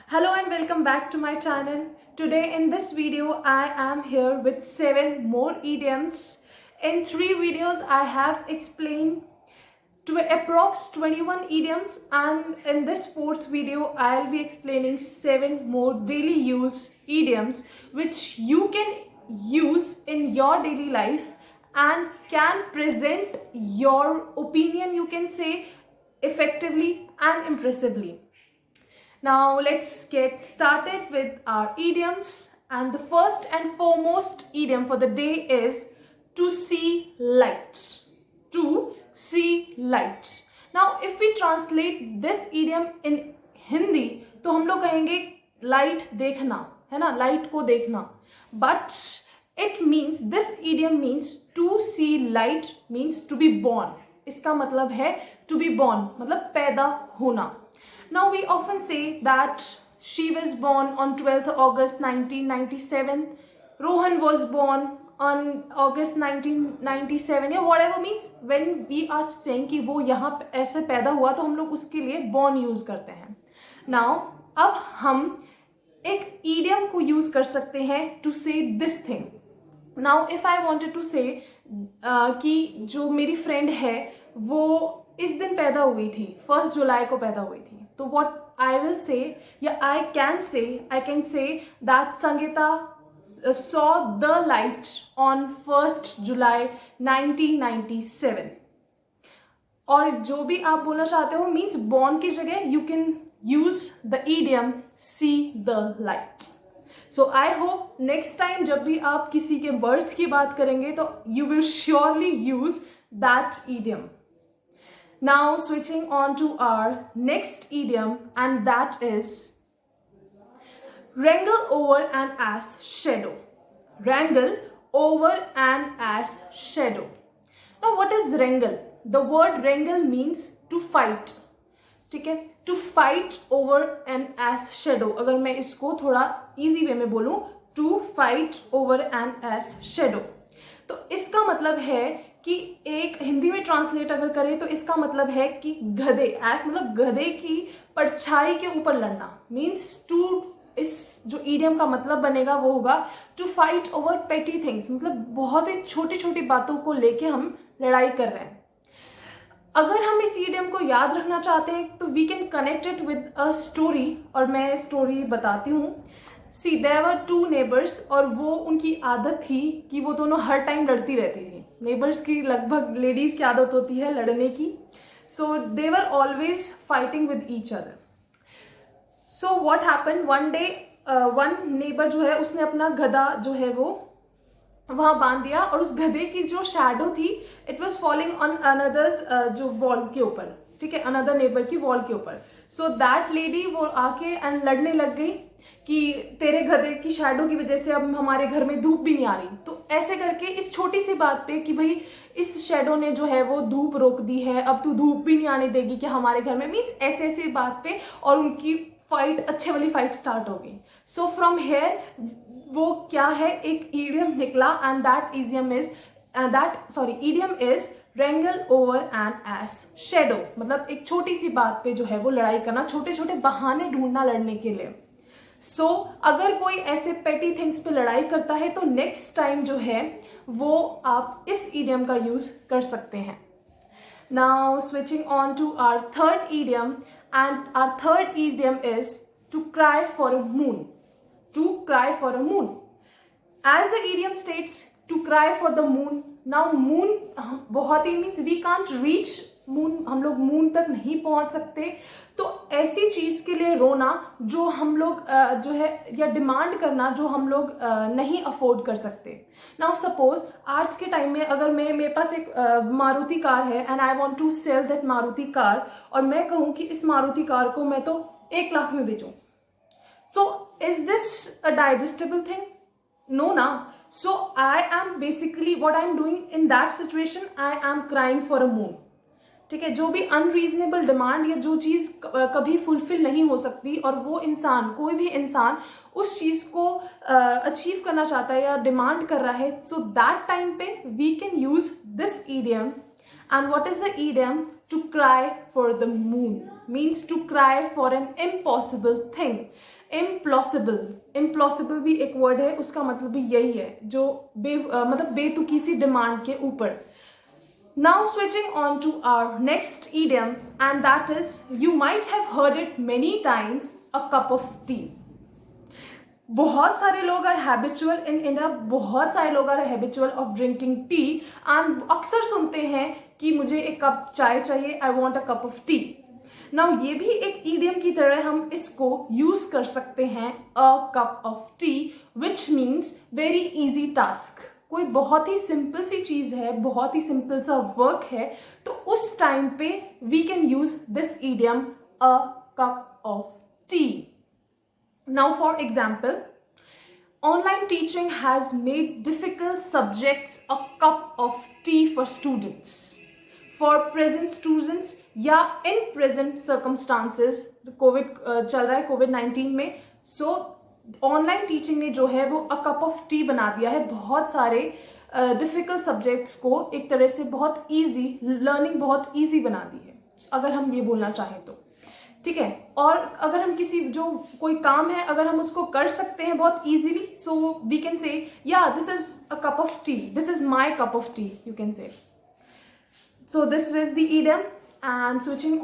Hello and welcome back to my channel. Today in this video I am here with 7 more idioms. In 3 videos I have explained to approx 21 idioms, and in this 4th video I'll be explaining 7 more daily use idioms which you can use in your daily life and can present your opinion, you can say, effectively and impressively. Now let's get started with our idioms, and the first and foremost idiom for the day is to see light. To see light. Now if we translate this idiom in Hindi तो हम लोग कहेंगे light देखना, है ना, light को देखना. But it means, this idiom means to see light means to be born. इसका मतलब है to be born मतलब पैदा होना. Now we often say that she was born on 12th August 1997. Rohan was born on August 1997 या whatever, means when we are saying कि वो यहाँ ऐसे पैदा हुआ तो हम लोग उसके लिए born use करते हैं. Now अब हम एक idiom को use कर सकते हैं to say this thing. Now if I wanted to say कि जो मेरी friend है वो इस दिन पैदा हुई थी, 1 जुलाई को पैदा हुई थी, तो what I will say या I can say that Sangeeta saw the light on 1st July 1997. और जो भी आप बोलना चाहते हो means born की जगह you can use the idiom see the light. So I hope next time जब भी आप किसी के birth की बात करेंगे तो you will surely use that idiom. Now switching on to our next idiom, and that is wrangle over an ass shadow. Wrangle over an ass shadow. Now what is wrangle? The word wrangle means to fight. ठीक है, to fight over an ass shadow. अगर मैं इसको थोड़ा easy way में बोलूं, to fight over an ass shadow, तो इसका मतलब है कि एक हिंदी में ट्रांसलेट अगर करें तो इसका मतलब है कि गधे, एस मतलब गधे की परछाई के ऊपर लड़ना, मीन्स टू, इस जो ईडियम का मतलब बनेगा वो होगा to fight over petty things, मतलब बहुत ही छोटी छोटी बातों को लेके हम लड़ाई कर रहे हैं. अगर हम इस ईडियम को याद रखना चाहते हैं तो we can connect it with a story, और मैं स्टोरी बताती हूँ. See, there were 2 neighbors, और वो उनकी आदत थी कि वो दोनों हर टाइम लड़ती रहती थी. नेबर्स की लगभग लेडीज की आदत होती है लड़ने की. So they were always fighting with each other. So what happen, one day one neighbour जो है उसने अपना गधा जो है वो वहां बांध दिया, और उस गधे की जो शैडो थी it was following on another's जो वॉल के ऊपर, ठीक है, अनदर नेबर की वॉल के ऊपर. सो दैट लेडी वो आके एंड लड़ने लग गई कि तेरे गधे की शैडो की वजह से अब हमारे घर में धूप भी नहीं आ रही. तो ऐसे करके इस छोटी सी बात पे कि भाई इस शैडो ने जो है वो धूप रोक दी है, अब तू धूप भी नहीं आने देगी कि हमारे घर में, मीन्स ऐसे ऐसी बात पे, और उनकी फाइट, अच्छे वाली फाइट स्टार्ट हो गई. सो फ्रॉम हेयर वो क्या है, एक ईडियम निकला, and that idiom is wrangle over an ass shadow. मतलब एक छोटी सी बात पे जो है वो लड़ाई करना, छोटे छोटे बहाने ढूंढना लड़ने के लिए. सो अगर कोई ऐसे पेटी थिंग्स पे लड़ाई करता है तो नेक्स्ट टाइम जो है वो आप इस इडियम का यूज कर सकते हैं. Now switching on to our third idiom, and our third idiom is to cry for a moon. To cry for a moon, as the idiom states, to cry for the moon. Now moon बहुत ही means we can't reach moon, हम लोग moon तक नहीं पहुंच सकते. तो ऐसी चीज के लिए रोना जो हम लोग जो है, या डिमांड करना जो हम लोग नहीं अफोर्ड कर सकते. नाउ सपोज आज के टाइम में अगर मेरे पास एक मारुति कार है and I want to sell that Maruti car, और मैं कहूं कि इस मारुति कार को मैं तो 1 लाख में बेचूं, so is this a digestible thing? No ना. So I am basically, what I am doing in that situation, I am crying for a moon. ठीक है, जो भी अनरीजनेबल डिमांड या जो चीज कभी फुलफिल नहीं हो सकती, और वो इंसान, कोई भी इंसान उस चीज को अचीव करना चाहता है या डिमांड कर रहा है, सो दैट टाइम पे we can use this idiom. And what is the idiom? To cry for the moon. means to cry for an impossible thing. Impossible भी एक वर्ड है, उसका मतलब भी यही है, जो मतलब बेतुकी सी डिमांड के ऊपर. Now switching on to our next idiom, and that is, you might have heard it many times, a cup of tea. बहुत सारे लोग आर हैबिचुअल इन इंडिया, बहुत सारे लोग are habitual of drinking tea, and अक्सर सुनते हैं कि मुझे एक कप चाय चाहिए, I want a cup of tea. Now ये भी एक ईडियम की तरह हम इसको यूज कर सकते हैं, अ cup of T, which means very easy task. कोई बहुत ही सिंपल सी चीज है, बहुत ही सिंपल सा वर्क है, तो उस टाइम पे we can use this idiom, a cup of tea. Now for example, online teaching has made difficult subjects a cup of tea for students. For present students या in present circumstances, Covid चल रहा है, कोविड-19 में, सो online teaching ने जो है वो अ cup of T बना दिया है. बहुत सारे डिफिकल्ट सब्जेक्ट्स को एक तरह से बहुत ईजी, लर्निंग बहुत ईजी बना दी है, अगर हम ये बोलना चाहें तो. ठीक है. और अगर हम किसी जो कोई काम है अगर हम उसको कर सकते हैं बहुत इजीली, सो वी कैन से या this is a cup of T, this is my cup of T, you can say. So this was the idiom, and switching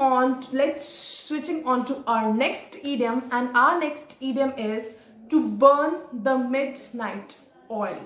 on to our next idiom, and our next idiom is to burn the midnight oil.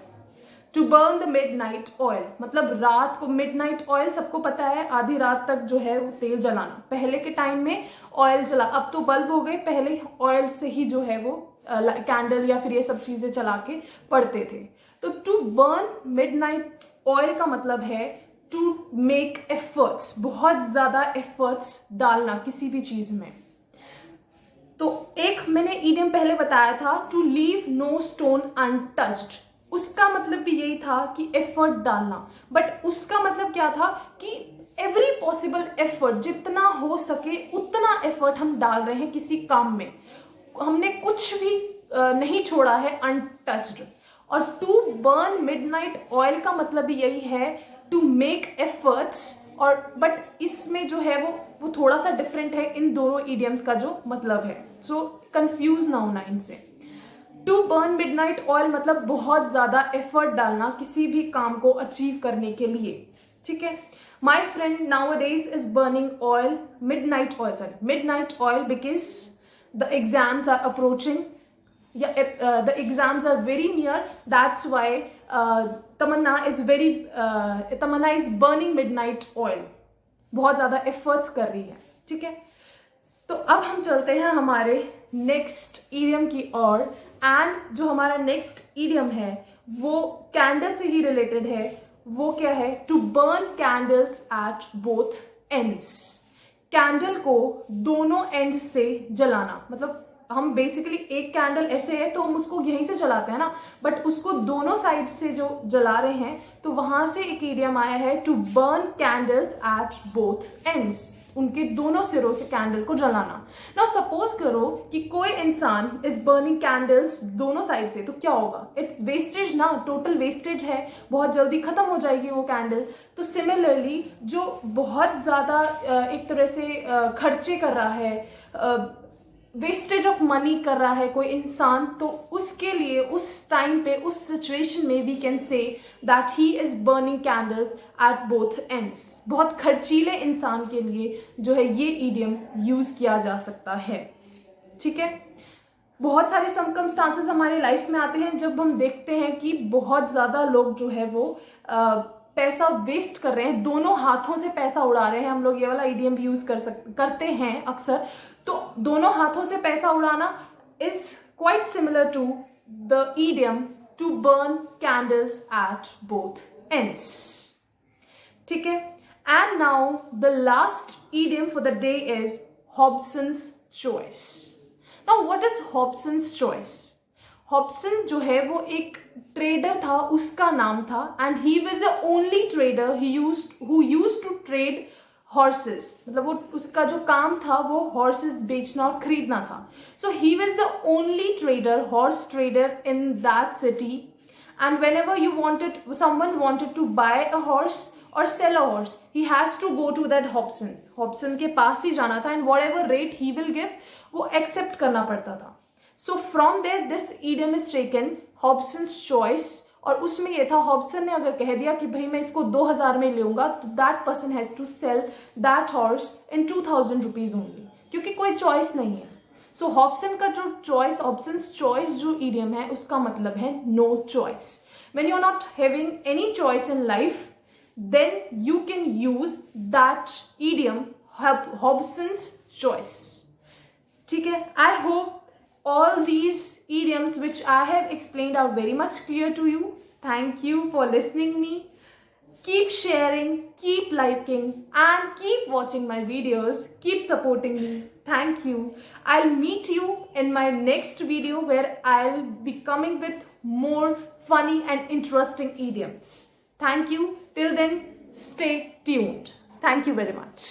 To burn the midnight oil मतलब रात को, midnight oil सबको पता है, आधी रात तक जो है वो तेल जलाना. पहले के टाइम में ऑयल जला, अब तो बल्ब हो गए, पहले ऑयल से ही जो है वो कैंडल या फिर ये सब चीजें चला के पढ़ते थे. तो टू बर्न मिडनाइट ऑयल का मतलब है टू मेक एफर्ट्स, बहुत ज्यादा एफर्ट्स डालना किसी भी चीज में. तो एक मैंने ईडियम पहले बताया था, to leave no stone untouched. उसका मतलब भी यही था कि एफर्ट डालना, बट उसका मतलब क्या था कि एवरी पॉसिबल एफर्ट, जितना हो सके उतना एफर्ट हम डाल रहे हैं किसी काम में, हमने कुछ भी नहीं छोड़ा है अनटच्ड. और टू बर्न मिडनाइट ऑयल का मतलब भी यही है, टू मेक एफर्ट्स. और बट इसमें जो है वो थोड़ा सा डिफरेंट है इन दोनों इडियम्स का जो मतलब है, सो कंफ्यूज ना होना इनसे. टू बर्न मिडनाइट ऑयल मतलब बहुत ज्यादा एफर्ट डालना किसी भी काम को अचीव करने के लिए. ठीक है. My friend nowadays is burning oil, midnight oil because the exams are approaching, the exams are very near, that's why Tamanna is burning midnight oil, बहुत ज्यादा एफर्ट्स कर रही है. ठीक है. तो अब हम चलते हैं हमारे नेक्स्ट ईडियम की ओर, एंड जो हमारा नेक्स्ट ईडियम है वो कैंडल से ही रिलेटेड है. वो क्या है? To burn candles at both ends. Candle को दोनों एंड से जलाना, मतलब हम बेसिकली एक कैंडल ऐसे है तो हम उसको यहीं से जलाते हैं ना, बट उसको दोनों साइड से जो जला रहे हैं, तो वहां से एक ईडियम आया है, to burn candles at both ends. उनके दोनों सिरों से कैंडल को जलाना. नाउ सपोज करो कि कोई इंसान इज बर्निंग कैंडल्स दोनों साइड से, तो क्या होगा? इट्स वेस्टेज ना, टोटल वेस्टेज है, बहुत जल्दी खत्म हो जाएगी वो कैंडल. तो सिमिलरली जो बहुत ज्यादा एक तरह से खर्चे कर रहा है, वेस्टेज ऑफ मनी कर रहा है कोई इंसान, तो उसके लिए उस टाइम पे, उस सिचुएशन में we can say that he is burning candles at both ends. बहुत खर्चीले इंसान के लिए जो है ये ईडियम यूज किया जा सकता है. ठीक है. बहुत सारे सर्कमस्टांसेस हमारे लाइफ में आते हैं जब हम देखते हैं कि बहुत ज्यादा लोग जो है वो पैसा वेस्ट कर रहे हैं, दोनों हाथों से पैसा उड़ा रहे हैं. हम लोग ये वाला ईडियम भी यूज करते हैं अक्सर. तो दोनों हाथों से पैसा उड़ाना is quite similar to the idiom to burn candles at both ends. ठीक है. And now the last idiom for the day is Hobson's choice. Now what is Hobson's choice? Hobson जो है वो एक ट्रेडर था, उसका नाम था, and he was the only trader who used to trade horses. मतलब वो उसका जो काम था वो हॉर्सेस बेचना और खरीदना था. So he was the only trader, horse trader in that city. And whenever someone wanted to buy a horse or sell a horse, he has to go to that Hobson. Hobson के पास ही जाना था and whatever rate he will give वो accept करना पड़ता था. So from there this idiom is taken Hobson's choice. और उसमें ये था, हॉब्सन ने अगर कह दिया कि भाई मैं इसको 2000 में लूंगा, तो that person has to sell that horse in 2000 rupees only, क्योंकि कोई चॉइस नहीं है. सो हॉब्सन का जो चॉइस, हॉब्सन्स चॉइस जो ईडियम है, उसका मतलब है no choice. When you are not having any choice in life, then you can use that idiom Hobson's choice. ठीक है, I hope all these idioms which I have explained are very much clear to you. Thank you for listening me. Keep sharing, keep liking and keep watching my videos. Keep supporting me. Thank you. I'll meet you in my next video where I'll be coming with more funny and interesting idioms. Thank you. Till then, stay tuned. Thank you very much.